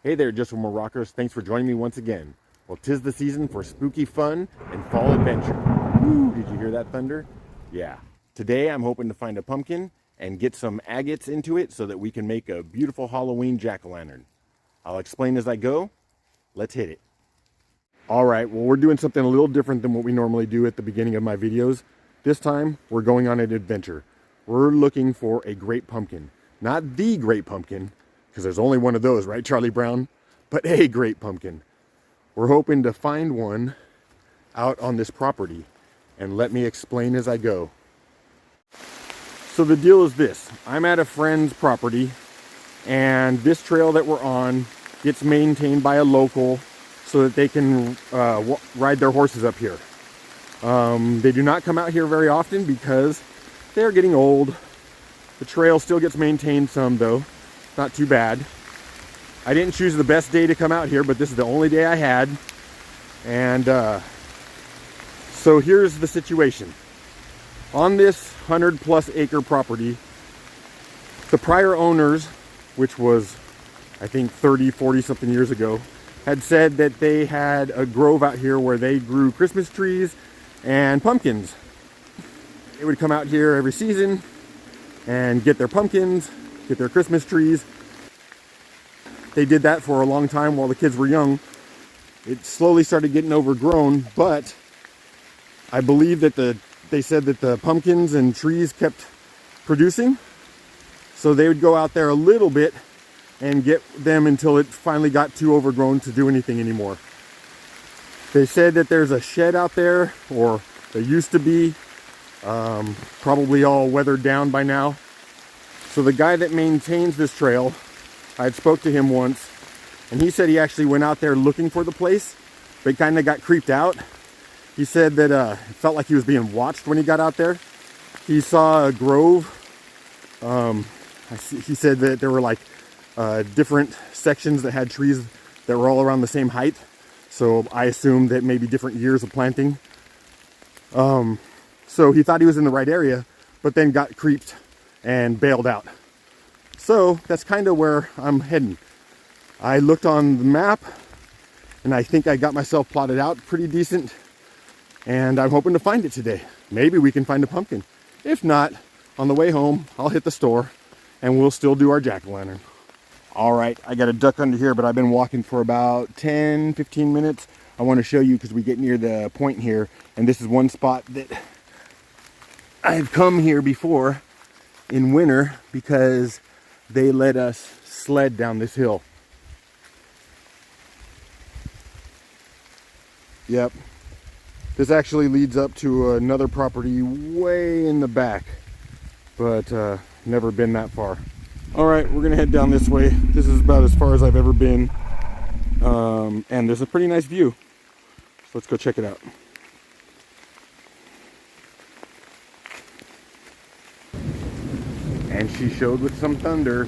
Hey there, Just One More Rockers. Thanks for joining me once again. Well, 'tis the season for spooky fun and fall adventure. Woo, did you hear that thunder? Yeah. Today I'm hoping to find a pumpkin and get some agates into it so that we can make a beautiful Halloween jack-o'-lantern. I'll explain as I go. Let's hit it. All right, well, we're doing something a little different than what we normally do at the beginning of my videos. This time, we're going on an adventure. We're looking for a great pumpkin. Not the great pumpkin, because there's only one of those, right, Charlie Brown? But a great pumpkin. We're hoping to find one out on this property, and let me explain as I go. So the deal is this. I'm at a friend's property, and this trail that we're on gets maintained by a local so that they can ride their horses up here. They do not come out here very often because they're getting old. The trail still gets maintained some though. Not too bad. I didn't choose the best day to come out here, but this is the only day I had. And so here's the situation. On this 100+ acre property, the prior owners, which was I think 30, 40 something years ago, had said that they had a grove out here where they grew Christmas trees and pumpkins. They would come out here every season and get their pumpkins, get their Christmas trees. They did that for a long time while the kids were young. It slowly started getting overgrown, but I believe that they said that the pumpkins and trees kept producing. So they would go out there a little bit and get them until it finally got too overgrown to do anything anymore. They said that there's a shed out there, or there used to be, probably all weathered down by now. So the guy that maintains this trail, I had spoke to him once, and he said he actually went out there looking for the place, but kind of got creeped out. He said that it felt like he was being watched when he got out there. He saw a grove. He said that there were like different sections that had trees that were all around the same height. So I assumed that maybe different years of planting. So he thought he was in the right area, but then got creeped and bailed out. So that's kind of where I'm heading. I looked on the map and I think I got myself plotted out pretty decent. And I'm hoping to find it today. Maybe we can find a pumpkin. If not, on the way home, I'll hit the store and we'll still do our jack-o'-lantern. All right, I got a duck under here, but I've been walking for about 10, 15 minutes. I want to show you because we get near the point here, and this is one spot that I've come here before in winter because they let us sled down this hill. Yep. This actually leads up to another property way in the back, but never been that far. All right, we're gonna head down this way. This is about as far as I've ever been, and there's a pretty nice view. So let's go check it out. And she showed with some thunder.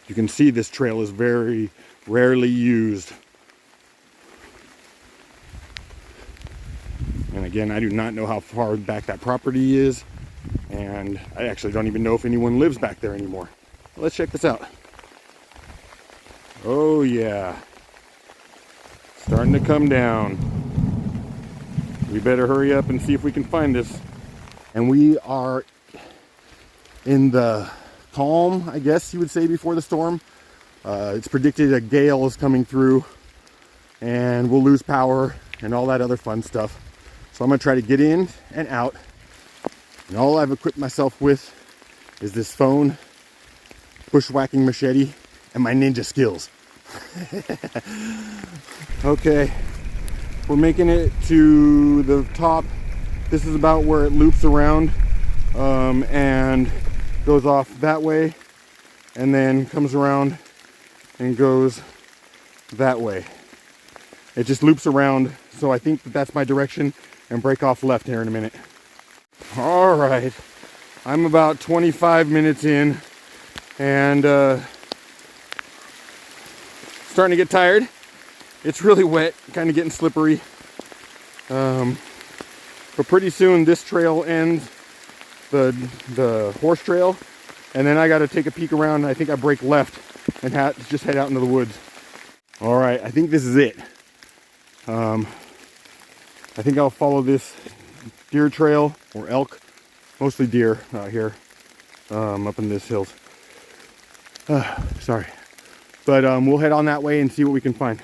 You can see this trail is very rarely used. And again, I do not know how far back that property is, and I actually don't even know if anyone lives back there anymore. Let's check this out. Oh yeah, starting to come down. We better hurry up and see if we can find this. And we are in the calm, I guess you would say, before the storm. It's predicted a gale is coming through and we'll lose power and all that other fun stuff. So I'm gonna try to get in and out. And all I've equipped myself with is this phone, bushwhacking machete, and my ninja skills. Okay, we're making it to the top. This is about where it loops around and goes off that way and then comes around and goes that way. It just loops around, so I think that that's my direction, and break off left here in a minute. All right, I'm about 25 minutes in and starting to get tired. It's really wet, kind of getting slippery. But pretty soon this trail ends the horse trail, and then I got to take a peek around. I think I break left and just head out into the woods. All right, I think this is it. I think I'll follow this deer trail or elk, mostly deer out here, up in this hills. Sorry, but we'll head on that way and see what we can find.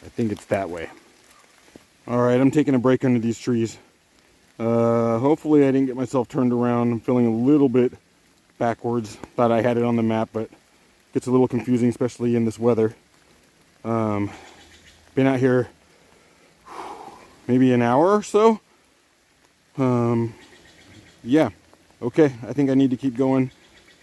I think it's that way. All right, I'm taking a break under these trees. Hopefully I didn't get myself turned around. I'm feeling a little bit backwards. Thought I had it on the map, but it gets a little confusing, especially in this weather. Been out here maybe an hour or so. Yeah, okay, I think I need to keep going.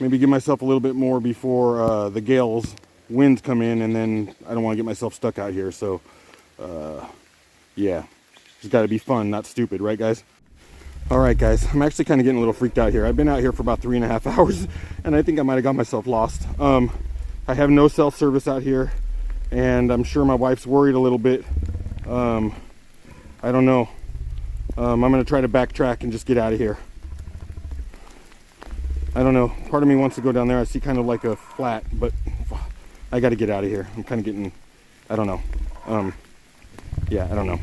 Maybe give myself a little bit more before the winds come in, and then I don't want to get myself stuck out here. So yeah, it's got to be fun, not stupid, right guys? All right guys, I'm actually kind of getting a little freaked out here. I've been out here for about 3.5 hours, and I think I might have got myself lost. I have no cell service out here, and I'm sure my wife's worried a little bit. I don't know. I'm gonna try to backtrack and just get out of here. I don't know, part of me wants to go down there. I see kind of like a flat, but I got to get out of here. I'm kind of getting, I don't know. Yeah, I don't know.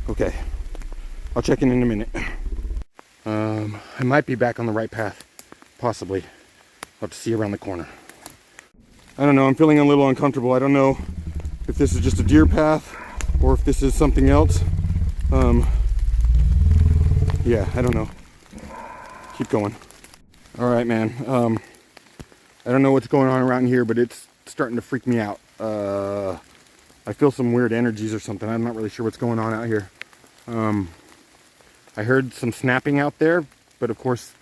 Okay, I'll check in a minute. I might be back on the right path, possibly. I'll have to see around the corner. I don't know, I'm feeling a little uncomfortable. I don't know if this is just a deer path or if this is something else. Yeah, I don't know. Keep going. All right, man. I don't know what's going on around here, but it's starting to freak me out. I feel some weird energies or something. I'm not really sure what's going on out here. I heard some snapping out there, but of course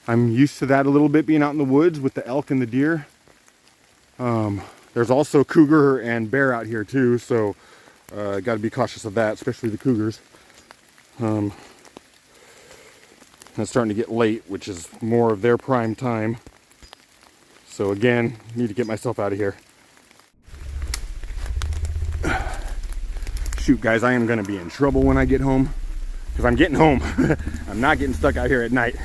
I'm used to that a little bit, being out in the woods with the elk and the deer. There's also cougar and bear out here too, so got to be cautious of that, especially the cougars. It's starting to get late, which is more of their prime time. So again, need to get myself out of here. Shoot, guys, I am going to be in trouble when I get home, because I'm getting home. I'm not getting stuck out here at night.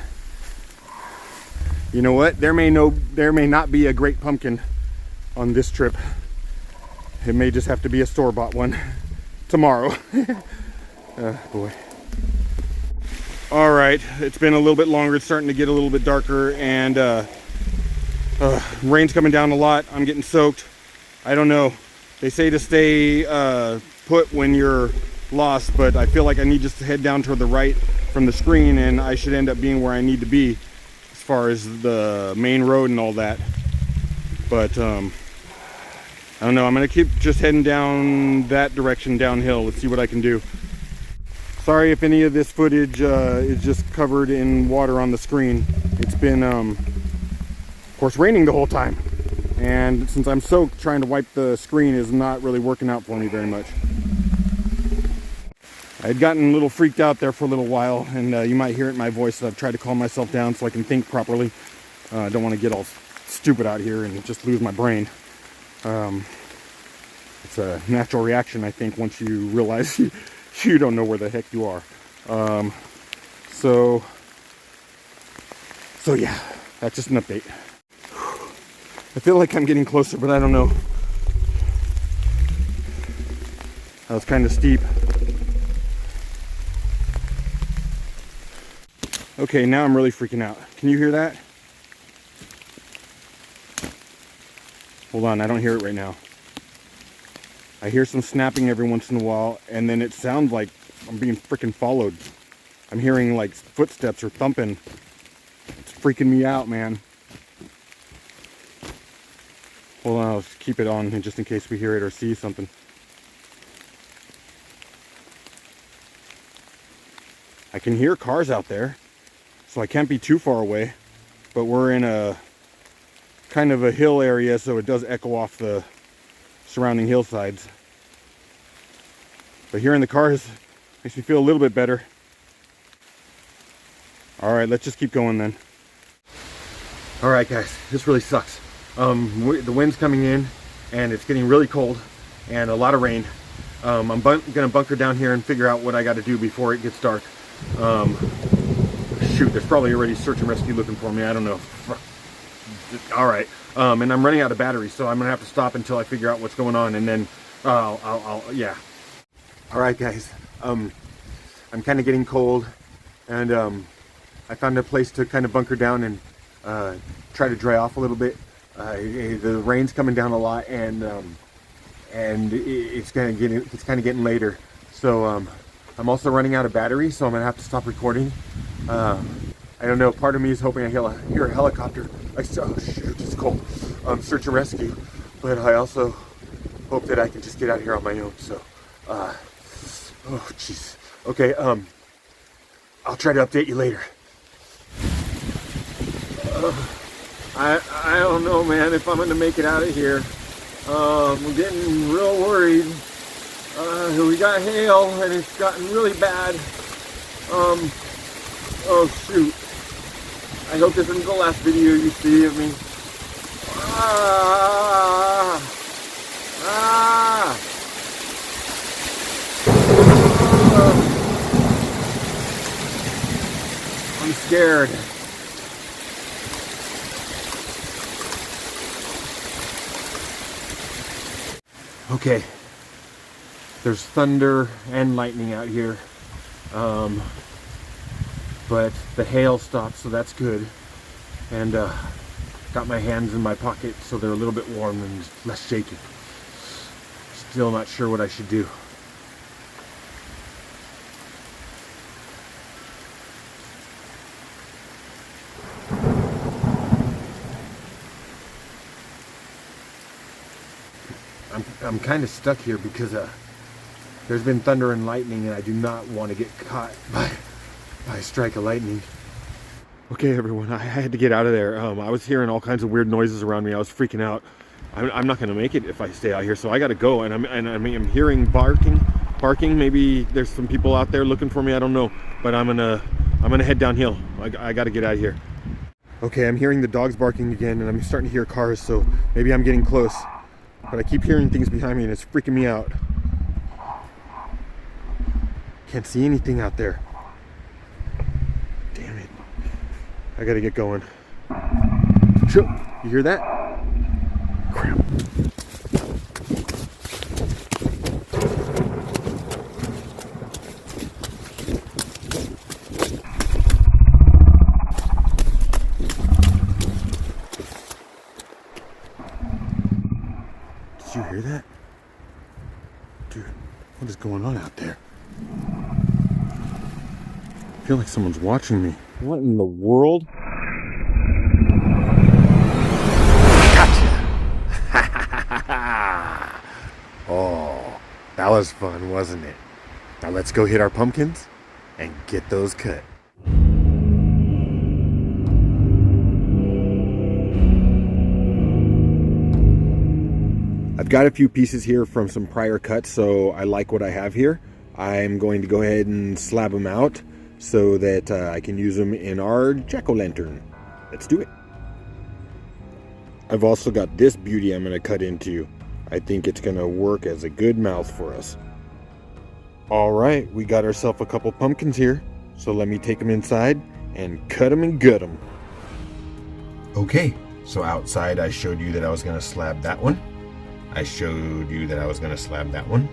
You know what? There may not be a great pumpkin on this trip. It may just have to be a store-bought one tomorrow. Boy. All right, it's been a little bit longer. It's starting to get a little bit darker, and rain's coming down a lot. I'm getting soaked. I don't know. They say to stay put when you're lost, but I feel like I need just to head down toward the right from the screen, and I should end up being where I need to be as far as the main road and all that. But I don't know. I'm gonna keep just heading down that direction downhill. Let's see what I can do. Sorry if any of this footage is just covered in water on the screen. It's been, of course, raining the whole time. And since I'm soaked, trying to wipe the screen is not really working out for me very much. I had gotten a little freaked out there for a little while, and you might hear it in my voice that I've tried to calm myself down so I can think properly. I don't want to get all stupid out here and just lose my brain. It's a natural reaction, I think, once you realize you don't know where the heck you are. So yeah, that's just an update. I feel like I'm getting closer, but I don't know. That was kind of steep. Okay, now I'm really freaking out. Can you hear that? Hold on, I don't hear it right now. I hear some snapping every once in a while, and then it sounds like I'm being freaking followed. I'm hearing like footsteps or thumping. It's freaking me out, man. Hold on, I'll keep it on just in case we hear it or see something. I can hear cars out there, so I can't be too far away, but we're in a kind of a hill area, so it does echo off the surrounding hillsides. But hearing the cars makes me feel a little bit better. All right, let's just keep going then. All right, guys, this really sucks. The wind's coming in, and it's getting really cold, and a lot of rain. I'm gonna bunker down here and figure out what I got to do before it gets dark. Shoot, there's probably already search and rescue looking for me. I don't know. All right, and I'm running out of batteries, so I'm gonna have to stop until I figure out what's going on, and then yeah. All right, guys. I'm kind of getting cold, and I found a place to kind of bunker down and try to dry off a little bit. The rain's coming down a lot, and it's kind of getting later. So I'm also running out of battery, so I'm gonna have to stop recording. I don't know. Part of me is hoping I hear a helicopter. Oh shoot, it's cold. Search and rescue, but I also hope that I can just get out of here on my own. So, oh jeez. Okay. I'll try to update you later. I don't know, man, if I'm gonna make it out of here. I'm getting real worried. We got hail and it's gotten really bad. Oh shoot. I hope this isn't the last video you see of me. I'm scared. Okay, there's thunder and lightning out here, but the hail stopped, so that's good. And got my hands in my pocket, so they're a little bit warm and less shaky. Still not sure what I should do. I'm kind of stuck here because there's been thunder and lightning, and I do not want to get caught by a strike of lightning. Okay, everyone, I had to get out of there. I was hearing all kinds of weird noises around me. I was freaking out. I'm not going to make it if I stay out here, so I got to go. And I'm hearing barking. Maybe there's some people out there looking for me. I don't know, but I'm gonna head downhill. I got to get out of here. Okay, I'm hearing the dogs barking again, and I'm starting to hear cars. So maybe I'm getting close. But I keep hearing things behind me and it's freaking me out. Can't see anything out there. Damn it. I gotta get going. You hear that? Crap. Did you hear that? Dude, what is going on out there? I feel like someone's watching me. What in the world? Gotcha! Oh, that was fun, wasn't it? Now let's go hit our pumpkins and get those cut. I've got a few pieces here from some prior cuts, so I like what I have here. I'm going to go ahead and slab them out so that I can use them in our jack-o'-lantern. Let's do it. I've also got this beauty I'm going to cut into. I think it's going to work as a good mouth for us. All right, we got ourselves a couple pumpkins here, so let me take them inside and cut them and gut them. Okay, so outside I showed you that I was going to slab that one. I showed you that I was going to slab that one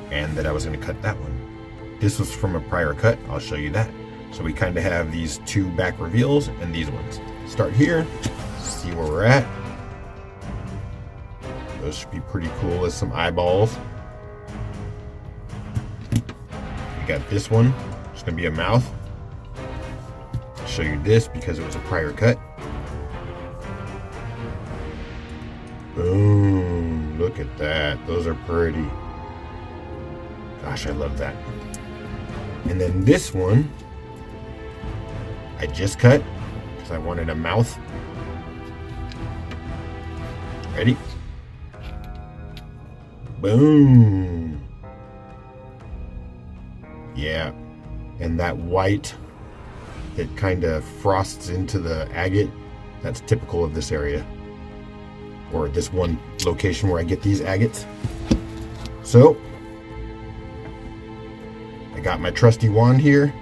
and that I was going to cut that one. This was from a prior cut. I'll show you that. So we kind of have these two back reveals and these ones. Start here, see where we're at. Those should be pretty cool as some eyeballs. We got this one. It's going to be a mouth. I'll show you this because it was a prior cut. Boom, look at that. Those are pretty. Gosh, I love that. And then this one, I just cut because I wanted a mouth. Ready? Boom. Yeah. And that white it kind of frosts into the agate. That's typical of this area, or this one location where I get these agates. So I got my trusty wand here.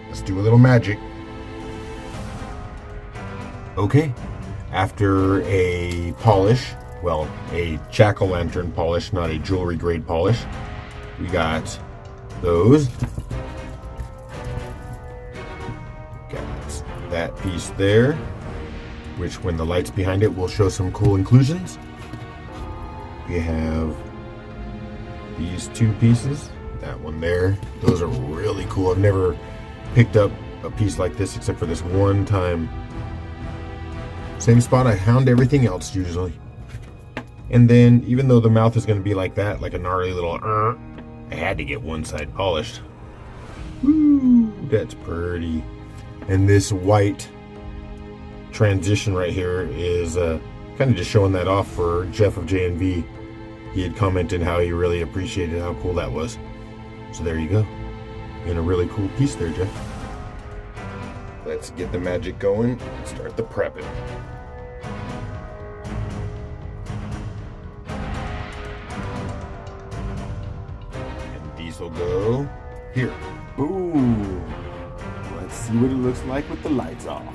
Let's do a little magic. Okay, after a polish, well, a jack-o'-lantern polish, not a jewelry grade polish, we got those. Got that piece there, which when the light's behind it will show some cool inclusions. We have these two pieces, that one there. Those are really cool. I've never picked up a piece like this except for this one time. Same spot I hound everything else usually. And then even though the mouth is going to be like that, like a gnarly little I had to get one side polished. Woo, that's pretty. And this white transition right here is kind of just showing that off for Jeff of J&V. He had commented how he really appreciated how cool that was. So there you go. And a really cool piece there, Jeff. Let's get the magic going and start the prepping. And these will go here. Boom! Let's see what it looks like with the lights off.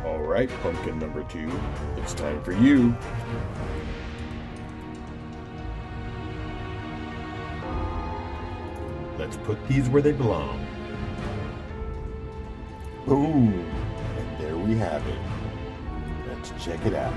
All right, pumpkin number 2, it's time for you. Let's put these where they belong. Boom! And there we have it. Let's check it out.